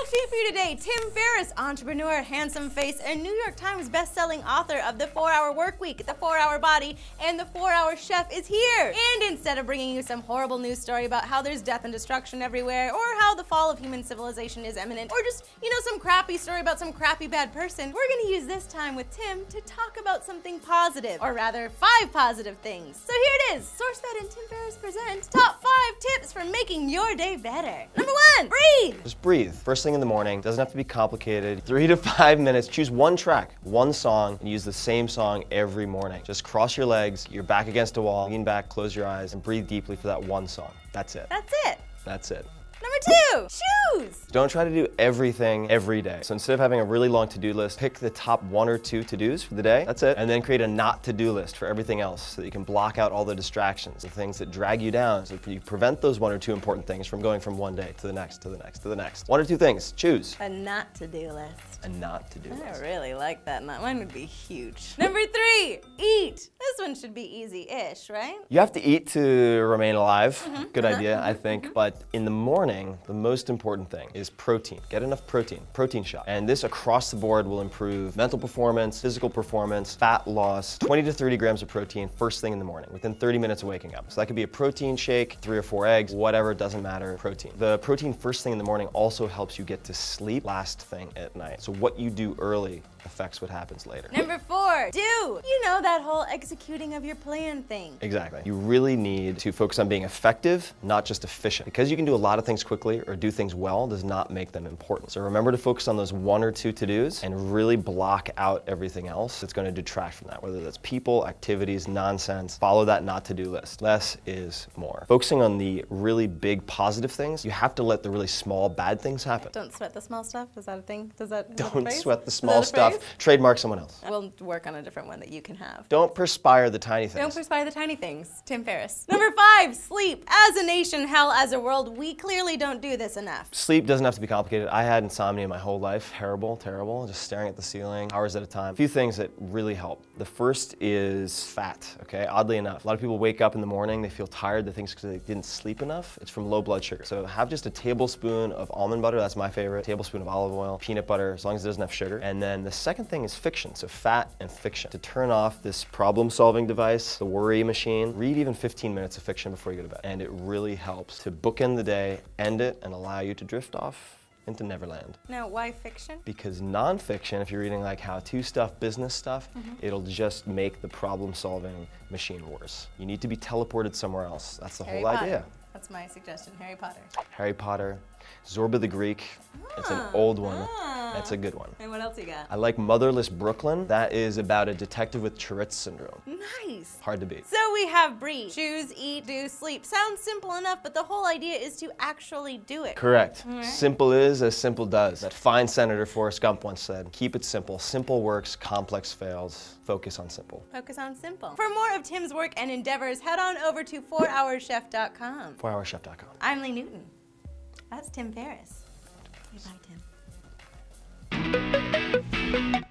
sheet for you today. Tim Ferriss, entrepreneur, handsome face, and New York Times best-selling author of The 4-Hour Workweek, The 4-Hour Body, and The 4-Hour Chef is here. And instead of bringing you some horrible news story about how there's death and destruction everywhere, or how the fall of human civilization is imminent, or just, some crappy story about some crappy bad person, we're gonna use this time with Tim to talk about something positive, or rather 5 positive things. So here it is, SourceFed and Tim Ferriss present Top 5 Tips for Making Your Day Better. Number 1, breathe. Just breathe. First thing in the morning, doesn't have to be complicated. 3 to 5 minutes, choose one track, one song, and use the same song every morning. Just cross your legs, you're back against a wall, lean back, close your eyes, and breathe deeply for that one song. That's it. That's it. That's it. Number 2, choose. Don't try to do everything every day. So instead of having a really long to-do list, pick the top 1 or 2 to-dos for the day. That's it. And then create a not to-do list for everything else so that you can block out all the distractions, the things that drag you down, so that you prevent those 1 or 2 important things from going from one day to the next, to the next, to the next. 1 or 2 things. Choose. A not to-do list. A not to-do list. I really like that. Mine would be huge. Number 3, eat. This one should be easy-ish, right? You have to eat to remain alive. Good idea, I think. But in the morning, the most important thing is protein. Get enough protein shot. And this across the board will improve mental performance, physical performance, fat loss, 20 to 30 grams of protein first thing in the morning, within 30 minutes of waking up. So that could be a protein shake, 3 or 4 eggs, whatever, it doesn't matter, protein. The protein first thing in the morning also helps you get to sleep last thing at night. So what you do early affects what happens later. Number 4, do. You know that whole executing of your plan thing. Exactly. You really need to focus on being effective, not just efficient. Because you can do a lot of things quickly or do things well does not make them important. So remember to focus on those 1 or 2 to-dos and really block out everything else that's going to detract from that, whether that's people, activities, nonsense. Follow that not to-do list. Less is more. Focusing on the really big positive things, you have to let the really small bad things happen. Don't sweat the small stuff. Is that a thing? Don't sweat the small stuff. Trademark someone else. We'll work on a different one that you can have. Don't perspire the tiny things. Don't perspire the tiny things. Tim Ferriss. Number 5, sleep. As a nation, hell, as a world, we clearly don't do this enough. Sleep doesn't have to be complicated. I had insomnia my whole life. Terrible, just staring at the ceiling, hours at a time. A few things that really help. The first is fat, okay? Oddly enough, a lot of people wake up in the morning, they feel tired, they think it's because they didn't sleep enough. It's from low blood sugar. So have just a tablespoon of almond butter, that's my favorite, a tablespoon of olive oil, peanut butter, as long as it doesn't have sugar. And then the second thing is fiction, so fat and fiction. To turn off this problem-solving device, the worry machine, read even 15 minutes of fiction before you go to bed. And it really helps to bookend the day, end it, and allow you to drift off into Neverland. Now, why fiction? Because nonfiction, if you're reading like how-to stuff, business stuff, it'll just make the problem-solving machine worse. You need to be teleported somewhere else. That's the whole idea. That's my suggestion, Harry Potter. Harry Potter, Zorba the Greek. It's an old one. That's a good one. And what else you got? I like Motherless Brooklyn. That is about a detective with Tourette's syndrome. Nice. Hard to beat. So we have breathe, choose, eat, do, sleep. Sounds simple enough, but the whole idea is to actually do it. Correct. Right. Simple is as simple does. That fine Senator Forrest Gump once said, keep it simple. Simple works, complex fails. Focus on simple. Focus on simple. For more of Tim's work and endeavors, head on over to 4hourchef.com. 4hourchef.com. I'm Lee Newton. That's Tim Ferriss. Say bye, Tim.